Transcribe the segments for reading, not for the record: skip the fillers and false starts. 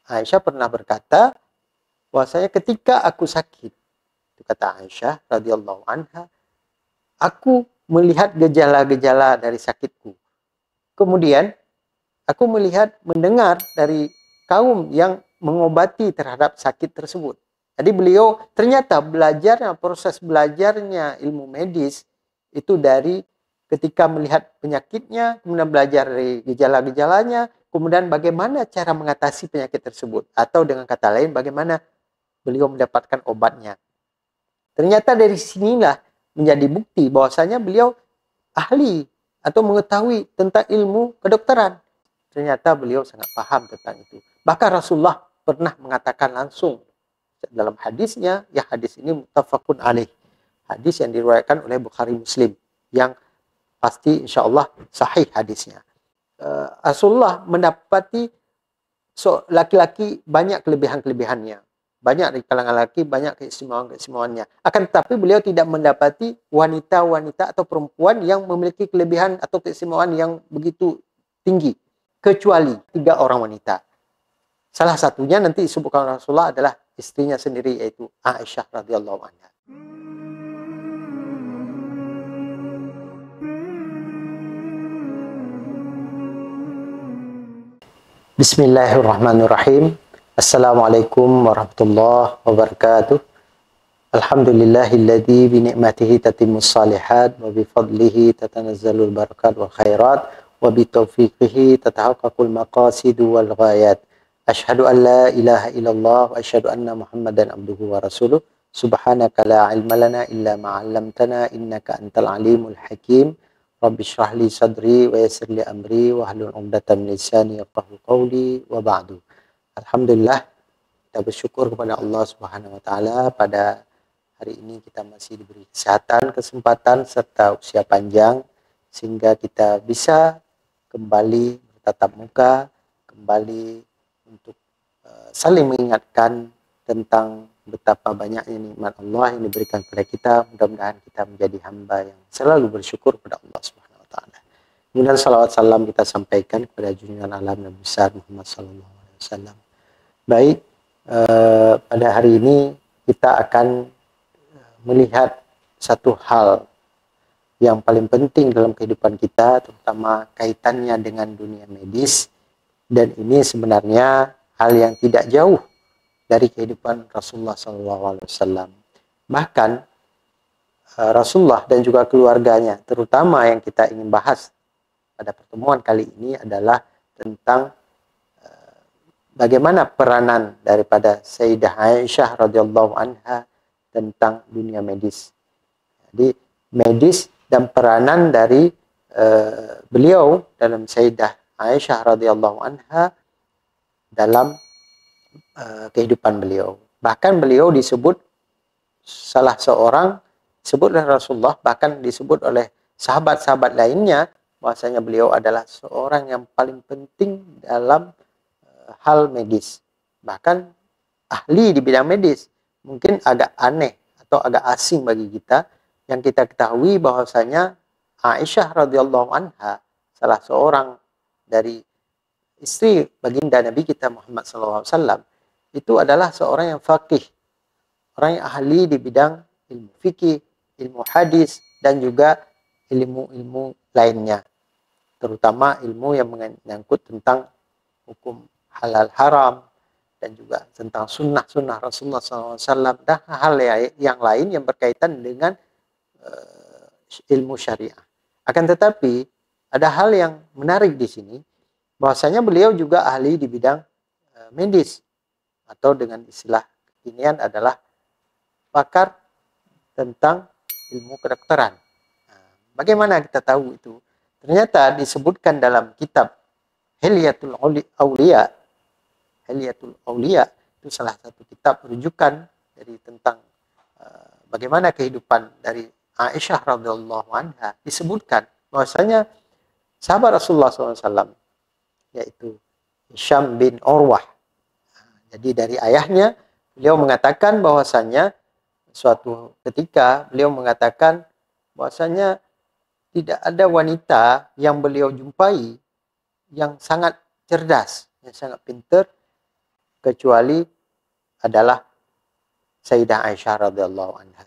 Aisyah pernah berkata bahwasanya ketika aku sakit, itu kata Aisyah radhiyallahu anha, aku melihat gejala-gejala dari sakitku. Kemudian aku mendengar dari kaum yang mengobati terhadap sakit tersebut. Jadi beliau ternyata proses belajarnya ilmu medis itu dari ketika melihat penyakitnya, kemudian belajar dari gejala-gejalanya, kemudian bagaimana cara mengatasi penyakit tersebut. Atau dengan kata lain, bagaimana beliau mendapatkan obatnya. Ternyata dari sinilah menjadi bukti bahwasanya beliau ahli atau mengetahui tentang ilmu kedokteran. Ternyata beliau sangat paham tentang itu. Bahkan Rasulullah pernah mengatakan langsung dalam hadisnya, ya hadis ini muttafaqun alaih. Hadis yang diriwayatkan oleh Bukhari Muslim. Yang pasti insya Allah sahih hadisnya. Rasulullah mendapati laki-laki banyak kelebihan-kelebihannya. Banyak di kalangan laki, banyak keistimewaan-keistimewaannya. Akan tetapi beliau tidak mendapati wanita-wanita atau perempuan yang memiliki kelebihan atau keistimewaan yang begitu tinggi. Kecuali 3 orang wanita. Salah satunya nanti disebutkan Rasulullah adalah istrinya sendiri, yaitu Aisyah radhiyallahu anha. Bismillahirrahmanirrahim. Assalamualaikum warahmatullahi wabarakatuh. Alhamdulillahilladzi bi ni'matihi tatimmus shalihat wa bi fadlihi tatanazzalul barakat wal khairat wa bi taufiqihi tatahaqqaqul maqasid wal ghayat. Asyhadu an la ilaha illallah wa asyhadu anna Muhammadan abduhu wa rasuluh. Subhanaka la ilma lana illa ma 'allamtana innaka antal alimul hakim. Rabbi shrah li sadri wa yassir li amri wa hlul 'uqdatam min lisani yafqahu qawli wa ba'du. Alhamdulillah, kita bersyukur kepada Allah Subhanahu wa taala pada hari ini kita masih diberi kesehatan, kesempatan serta usia panjang sehingga kita bisa kembali bertatap muka, kembali untuk saling mengingatkan tentang betapa banyaknya nikmat Allah yang diberikan kepada kita. Mudah-mudahan kita menjadi hamba yang selalu bersyukur kepada Allah Subhanahu wa taala. Kemudian salawat salam kita sampaikan kepada junjungan alam Nabi besar Muhammad sallallahu alaihi wasallam. Baik, pada hari ini kita akan melihat satu hal yang paling penting dalam kehidupan kita, terutama kaitannya dengan dunia medis. Dan ini sebenarnya hal yang tidak jauh dari kehidupan Rasulullah SAW. Bahkan Rasulullah dan juga keluarganya, terutama yang kita ingin bahas pada pertemuan kali ini adalah tentang bagaimana peranan daripada Sayyidah Aisyah radhiyallahu anha tentang dunia medis. Jadi medis dan peranan dari beliau dalam Sayyidah Aisyah radhiyallahu anha dalam kehidupan beliau. Bahkan beliau disebut salah seorang, disebut oleh Rasulullah, bahkan disebut oleh sahabat-sahabat lainnya, bahwasanya beliau adalah seorang yang paling penting dalam hal medis. Bahkan ahli di bidang medis. Mungkin agak aneh atau agak asing bagi kita, yang kita ketahui bahwasanya Aisyah radhiyallahu anha, salah seorang dari istri baginda Nabi kita Muhammad SAW, itu adalah seorang yang faqih, orang yang ahli di bidang ilmu fikih, ilmu hadis, dan juga ilmu-ilmu lainnya, terutama ilmu yang menyangkut tentang hukum halal haram dan juga tentang sunnah-sunnah Rasulullah SAW dan hal yang lain yang berkaitan dengan ilmu syariah. Akan tetapi ada hal yang menarik di sini, bahwasanya beliau juga ahli di bidang medis, atau dengan istilah kekinian adalah pakar tentang ilmu kedokteran. Bagaimana kita tahu itu? Ternyata disebutkan dalam kitab Hilyatul Auliya. Hilyatul Auliya itu salah satu kitab rujukan dari tentang bagaimana kehidupan dari Aisyah radhiyallahu anha. Disebutkan bahwasanya sahabat Rasulullah SAW, yaitu Hisham bin Urwah. Jadi dari ayahnya, beliau mengatakan bahwasanya suatu ketika beliau mengatakan bahwasanya tidak ada wanita yang beliau jumpai yang sangat cerdas, yang sangat pintar, kecuali adalah Sayyidah Aisyah radhiyallahu anha.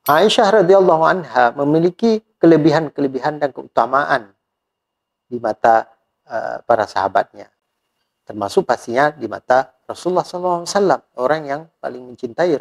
Aisyah radhiyallahu anha memiliki kelebihan-kelebihan dan keutamaan di mata para sahabatnya, termasuk pastinya di mata Rasulullah SAW, orang yang paling mencintai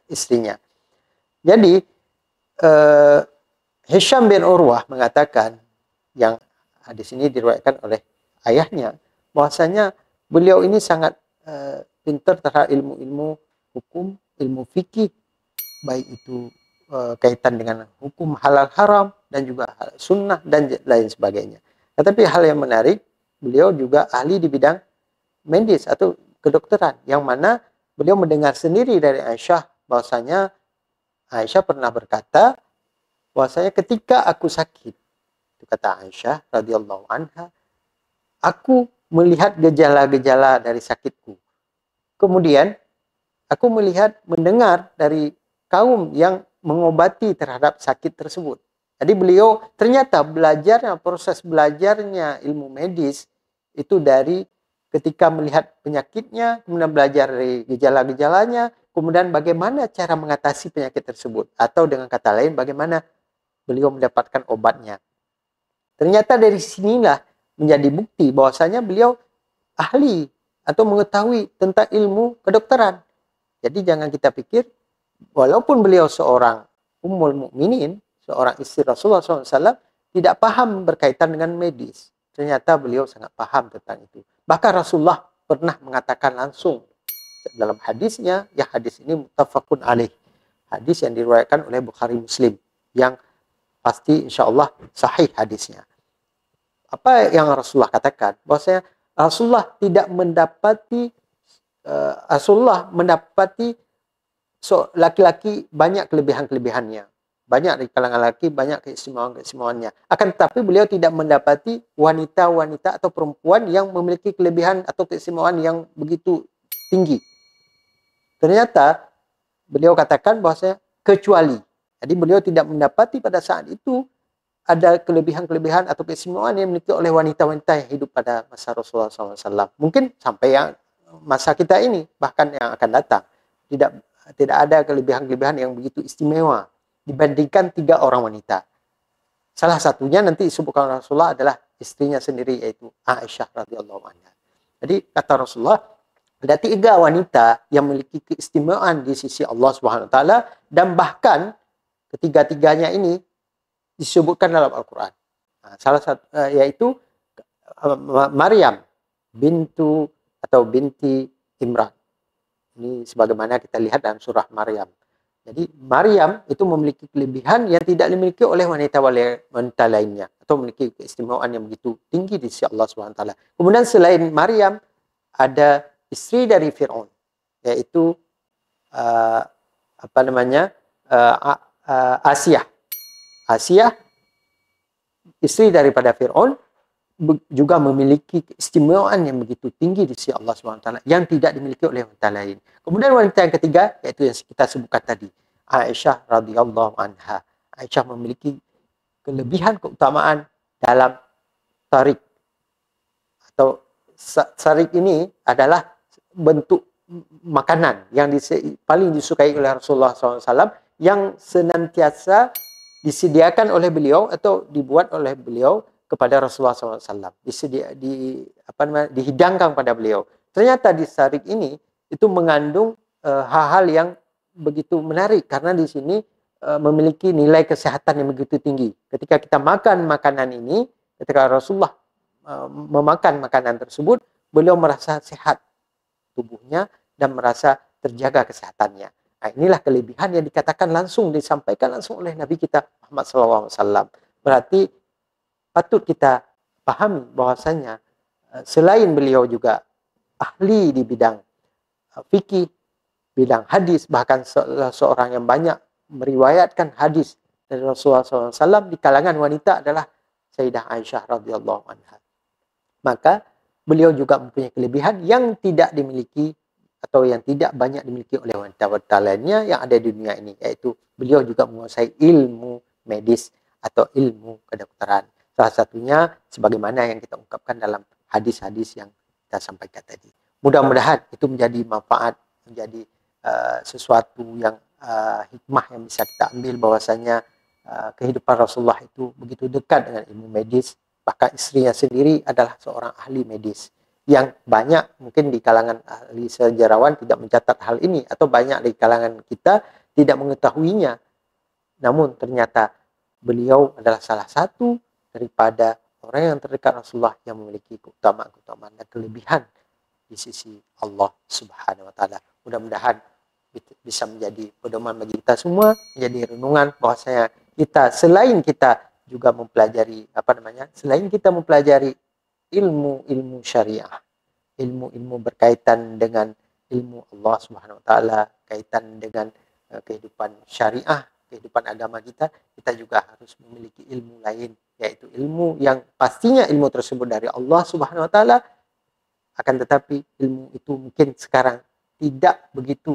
istrinya. Jadi Hisham bin Urwah mengatakan, yang hadis ini diriwayatkan oleh ayahnya, bahwasanya beliau ini sangat pintar terhadap ilmu-ilmu hukum, ilmu fikih, baik itu kaitan dengan hukum halal haram dan juga sunnah dan lain sebagainya. Tetapi hal yang menarik, beliau juga ahli di bidang medis atau kedokteran, yang mana beliau mendengar sendiri dari Aisyah bahwasanya Aisyah pernah berkata bahwasanya ketika aku sakit, itu kata Aisyah radhiyallahu anha, aku melihat gejala-gejala dari sakitku. Kemudian aku mendengar dari kaum yang mengobati terhadap sakit tersebut. Jadi beliau ternyata proses belajarnya ilmu medis itu dari ketika melihat penyakitnya, kemudian belajar dari gejala-gejalanya, kemudian bagaimana cara mengatasi penyakit tersebut. Atau dengan kata lain, bagaimana beliau mendapatkan obatnya. Ternyata dari sinilah menjadi bukti bahwasanya beliau ahli atau mengetahui tentang ilmu kedokteran. Jadi jangan kita pikir, walaupun beliau seorang ummul mukminin, seorang istri Rasulullah SAW, tidak paham berkaitan dengan medis. Ternyata beliau sangat paham tentang itu. Bahkan Rasulullah pernah mengatakan langsung dalam hadisnya, ya hadis ini muttafaqun alaih, hadis yang diriwayatkan oleh Bukhari Muslim, yang pasti insya Allah sahih hadisnya. Apa yang Rasulullah katakan? Bahwasanya Rasulullah mendapati laki-laki banyak kelebihan-kelebihannya. Banyak di kalangan laki, banyak keistimewaan-keistimewaannya. Akan tetapi beliau tidak mendapati wanita-wanita atau perempuan yang memiliki kelebihan atau keistimewaan yang begitu tinggi. Ternyata beliau katakan bahwasanya kecuali. Jadi beliau tidak mendapati pada saat itu ada kelebihan-kelebihan atau keistimewaan yang dimiliki oleh wanita-wanita yang hidup pada masa Rasulullah SAW. Mungkin sampai yang masa kita ini, bahkan yang akan datang. Tidak ada kelebihan-kelebihan yang begitu istimewa dibandingkan 3 orang wanita. Salah satunya nanti disebutkan Rasulullah adalah istrinya sendiri, yaitu Aisyah radhiyallahu anha. Jadi kata Rasulullah, ada 3 wanita yang memiliki keistimewaan di sisi Allah Subhanahu wa taala, dan bahkan ketiga-tiganya ini disebutkan dalam Al-Qur'an. Salah satu yaitu Maryam binti Imran. Ini sebagaimana kita lihat dalam surah Maryam. Jadi Maryam itu memiliki kelebihan yang tidak dimiliki oleh wanita lainnya, atau memiliki keistimewaan yang begitu tinggi di sisi Allah SWT. Kemudian selain Maryam ada istri dari Fir'aun, yaitu Asiyah. Asiyah, istri daripada Fir'aun, juga memiliki keistimewaan yang begitu tinggi di sisi Allah SWT yang tidak dimiliki oleh wanita lain. Kemudian wanita yang ketiga, yaitu yang kita sebutkan tadi, Aisyah radhiyallahu anha. Aisyah memiliki kelebihan keutamaan dalam tarik. Atau tarik ini adalah bentuk makanan yang paling disukai oleh Rasulullah SAW, yang senantiasa disediakan oleh beliau atau dibuat oleh beliau kepada Rasulullah SAW, dihidangkan pada beliau. Ternyata di sarik ini itu mengandung hal-hal yang begitu menarik, karena di sini memiliki nilai kesehatan yang begitu tinggi. Ketika kita makan makanan ini, ketika Rasulullah memakan makanan tersebut, beliau merasa sehat tubuhnya dan merasa terjaga kesehatannya. Nah, inilah kelebihan yang disampaikan langsung oleh Nabi kita Muhammad SAW. Berarti patut kita pahami bahwasanya selain beliau juga ahli di bidang fikih, bidang hadis, bahkan seorang yang banyak meriwayatkan hadis dari Rasulullah SAW, di kalangan wanita adalah Sayyidah Aisyah radhiyallahu anha. Maka beliau juga mempunyai kelebihan yang tidak dimiliki atau yang tidak banyak dimiliki oleh wanita-wanita lainnya yang ada di dunia ini, yaitu beliau juga menguasai ilmu medis atau ilmu kedokteran. Salah satunya sebagaimana yang kita ungkapkan dalam hadis-hadis yang kita sampaikan tadi. Mudah-mudahan itu menjadi manfaat, menjadi sesuatu yang hikmah yang bisa kita ambil, bahwasanya kehidupan Rasulullah itu begitu dekat dengan ilmu medis. Bahkan istrinya sendiri adalah seorang ahli medis, yang banyak mungkin di kalangan ahli sejarawan tidak mencatat hal ini, atau banyak di kalangan kita tidak mengetahuinya. Namun ternyata beliau adalah salah satu daripada orang yang terdekat Rasulullah yang memiliki keutamaan-keutamaan dan kelebihan di sisi Allah Subhanahu wa taala. Mudah-mudahan bisa menjadi pedoman bagi kita semua, menjadi renungan bahwasanya kita selain kita juga mempelajari selain kita mempelajari ilmu-ilmu syariah, ilmu-ilmu berkaitan dengan ilmu Allah Subhanahu wa taala, kaitan dengan kehidupan syariah, kehidupan agama kita, kita juga harus memiliki ilmu lain, yaitu ilmu yang pastinya ilmu tersebut dari Allah Subhanahu wa taala. Akan tetapi ilmu itu mungkin sekarang tidak begitu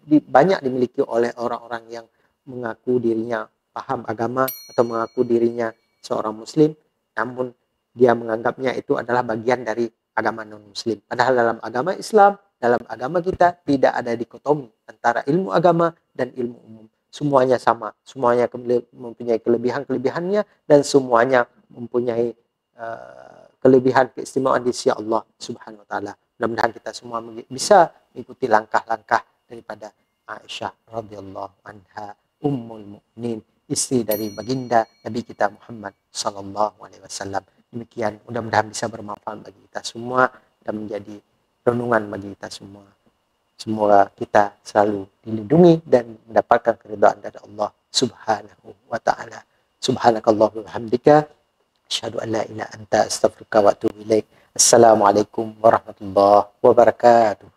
banyak dimiliki oleh orang-orang yang mengaku dirinya paham agama atau mengaku dirinya seorang muslim, namun dia menganggapnya itu adalah bagian dari agama non-muslim. Padahal dalam agama Islam, dalam agama kita tidak ada dikotomi antara ilmu agama dan ilmu umum. Semuanya sama, semuanya mempunyai kelebihan-kelebihannya, dan semuanya mempunyai kelebihan keistimewaan di sisi Allah Subhanahu wa taala. Mudah-mudahan kita semua bisa mengikuti langkah-langkah daripada Aisyah radhiyallahu anha, ummul mukminin, istri dari baginda Nabi kita Muhammad sallallahu alaihi wasallam. Demikian, mudah-mudahan bisa bermanfaat bagi kita semua dan menjadi renungan bagi kita semua. Semoga kita selalu dilindungi dan mendapatkan keridhaan dari Allah Subhanahu wa taala. Subhanakallahumma wa bihamdika asyhadu an la ilaha illa anta astaghfiruka wa atubu ilaik. Assalamualaikum warahmatullahi wabarakatuh.